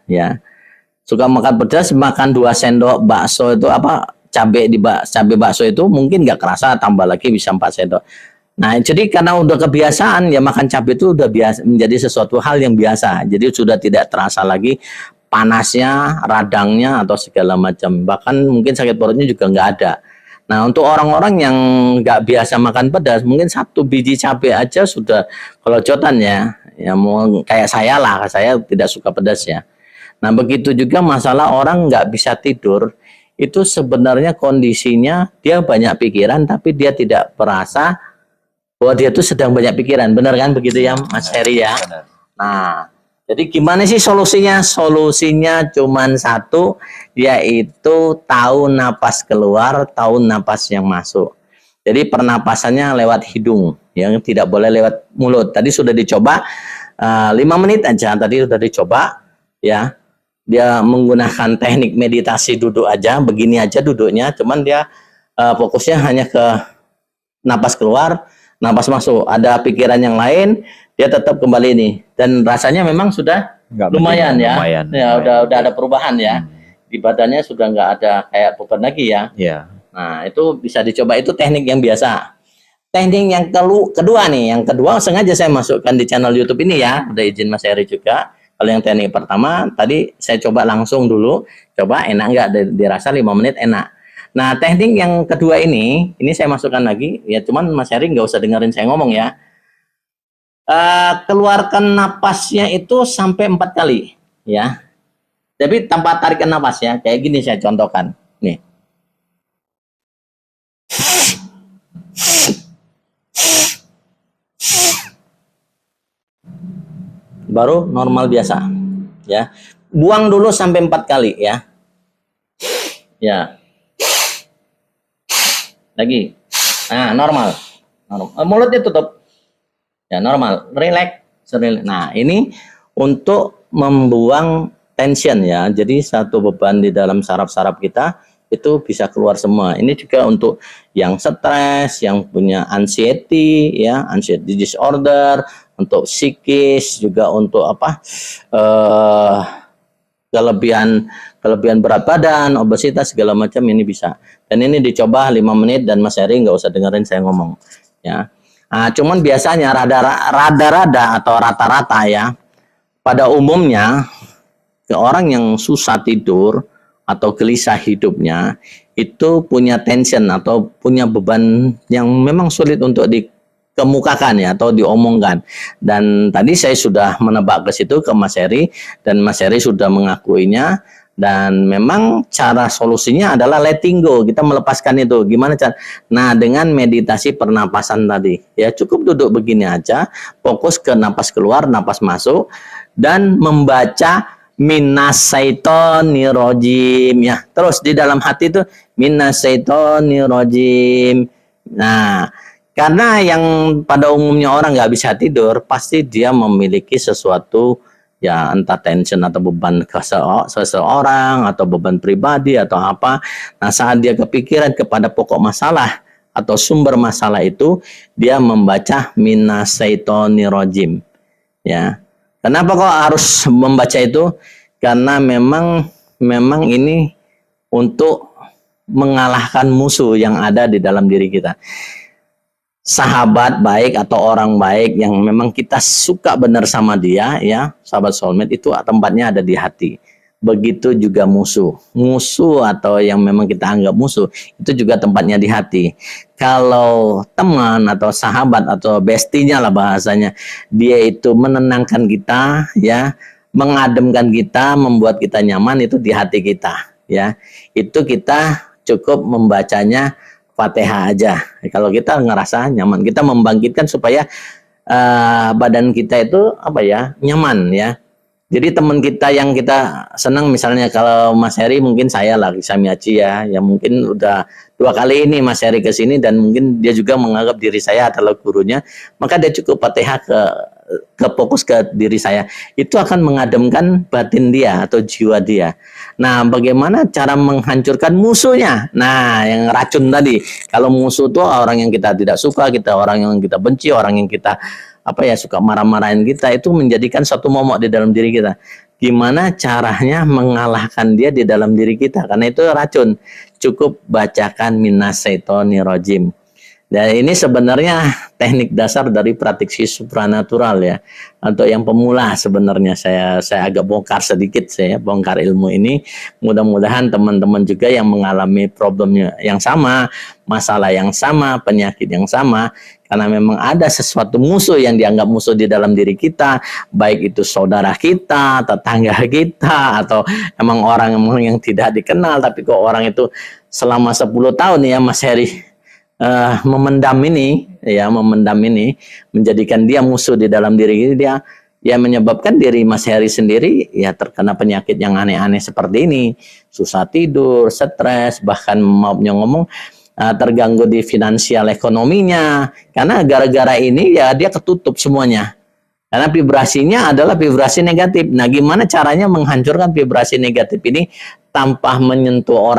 Ya, suka makan pedas, makan 2 sendok bakso itu apa cabai bakso itu mungkin nggak kerasa, tambah lagi bisa 4 sendok. Nah, jadi karena udah kebiasaan ya makan cabai itu udah biasa, menjadi sesuatu hal yang biasa. Jadi sudah tidak terasa lagi panasnya, radangnya atau segala macam. Bahkan mungkin sakit perutnya juga nggak ada. Nah, untuk orang-orang yang nggak biasa makan pedas, mungkin 1 biji cabai aja sudah kelojotan ya. Ya mau kayak saya lah, saya tidak suka pedas ya. Nah, begitu juga masalah orang nggak bisa tidur, itu sebenarnya kondisinya dia banyak pikiran, tapi dia tidak merasa bahwa dia tuh sedang banyak pikiran. Benar kan begitu ya, Mas Heri ya? Nah, jadi gimana sih solusinya? Solusinya cuma satu, yaitu tahu napas keluar, tahu napas yang masuk. Jadi pernapasannya lewat hidung, yang tidak boleh lewat mulut. Tadi sudah dicoba 5 menit aja, tadi sudah dicoba ya. Dia menggunakan teknik meditasi duduk aja, begini aja duduknya, cuman dia fokusnya hanya ke napas keluar, napas masuk. Ada pikiran yang lain, dia tetap kembali nih. Dan rasanya memang sudah lumayan ya. Ya, udah ada perubahan ya. Di badannya sudah nggak ada kayak beban lagi ya. Nah, itu bisa dicoba, itu teknik yang biasa. Teknik yang kedua nih, yang kedua sengaja saya masukkan di channel YouTube ini ya, udah izin Mas Heri juga. Kalau yang teknik pertama tadi saya coba langsung dulu, coba enak nggak, dirasa 5 menit enak. Nah, teknik yang kedua ini saya masukkan lagi, ya cuman Mas Heri nggak usah dengerin saya ngomong ya. Keluarkan napasnya itu sampai 4 kali ya. Tapi tanpa tarikan napas ya, kayak gini saya contohkan. Nih. Baru normal biasa ya. Buang dulu sampai 4 kali ya. Ya. Lagi. Nah, normal. Mulutnya tutup. Ya, normal. Relax. Nah, ini untuk membuang tension ya. Jadi satu beban di dalam saraf-saraf kita itu bisa keluar semua. Ini juga untuk yang stres, yang punya anxiety ya, anxiety disorder, untuk psikis, juga untuk apa? Kelebihan berat badan, obesitas segala macam ini bisa. Dan ini dicoba 5 menit dan Mas Heri nggak usah dengerin saya ngomong ya. Nah, cuman biasanya rada-rada atau rata-rata ya, pada umumnya ke orang yang susah tidur atau gelisah hidupnya itu punya tension atau punya beban yang memang sulit untuk dikemukakan ya atau diomongkan. Dan tadi saya sudah menebak ke situ ke Mas Heri, dan Mas Heri sudah mengakuinya. Dan memang cara solusinya adalah letting go, kita melepaskan itu. Gimana cara? Nah, dengan meditasi pernapasan tadi ya, cukup duduk begini aja, fokus ke napas keluar, napas masuk, dan membaca minasyaitonirrajim ya. Terus di dalam hati itu minasyaitonirrajim. Nah, karena yang pada umumnya orang nggak bisa tidur, pasti dia memiliki sesuatu ya, entah tension atau beban ke seseorang atau beban pribadi atau apa. Nah, saat dia kepikiran kepada pokok masalah atau sumber masalah itu, dia membaca minasyaitonirrajim ya. Kenapa kok harus membaca itu? Karena memang ini untuk mengalahkan musuh yang ada di dalam diri kita. Sahabat baik atau orang baik yang memang kita suka benar sama dia ya, sahabat soulmate itu tempatnya ada di hati. Begitu juga musuh atau yang memang kita anggap musuh itu juga tempatnya di hati. Kalau teman atau sahabat atau bestinya lah bahasanya, dia itu menenangkan kita ya, mengademkan kita, membuat kita nyaman, itu di hati kita ya. Itu kita cukup membacanya Fatihah aja. Kalau kita ngerasa nyaman, kita membangkitkan supaya badan kita itu apa ya, nyaman ya. Jadi teman kita yang kita senang, misalnya kalau Mas Heri mungkin saya lah, Samiaci ya, yang mungkin udah 2 kali ini Mas Heri ke sini dan mungkin dia juga menganggap diri saya adalah gurunya, maka dia cukup Fatihah ke fokus ke diri saya, itu akan mengademkan batin dia atau jiwa dia. Nah, bagaimana cara menghancurkan musuhnya? Nah, yang racun tadi. Kalau musuh itu orang yang kita tidak suka, orang yang kita benci, orang yang kita apa ya, suka marah-marahin kita, itu menjadikan satu momok di dalam diri kita. gimana caranya mengalahkan dia di dalam diri kita, karena itu racun. Cukup bacakan minas syaithanir rajim. Dan ini sebenarnya teknik dasar dari praktisi supranatural ya. Untuk yang pemula sebenarnya saya agak bongkar sedikit, saya bongkar ilmu ini. Mudah-mudahan teman-teman juga yang mengalami problemnya yang sama, masalah yang sama, penyakit yang sama, karena memang ada sesuatu musuh yang dianggap musuh di dalam diri kita, baik itu saudara kita, tetangga kita, atau emang orang yang tidak dikenal, tapi kok orang itu selama 10 tahun ya Mas Heri memendam ini menjadikan dia musuh di dalam diri dia, ya menyebabkan diri Mas Heri sendiri ya terkena penyakit yang aneh-aneh seperti ini, susah tidur, stres, bahkan mau ngomong terganggu di finansial ekonominya, karena gara-gara ini ya dia ketutup semuanya. Karena vibrasinya adalah vibrasi negatif. Nah, gimana caranya menghancurkan vibrasi negatif ini tanpa menyentuh orang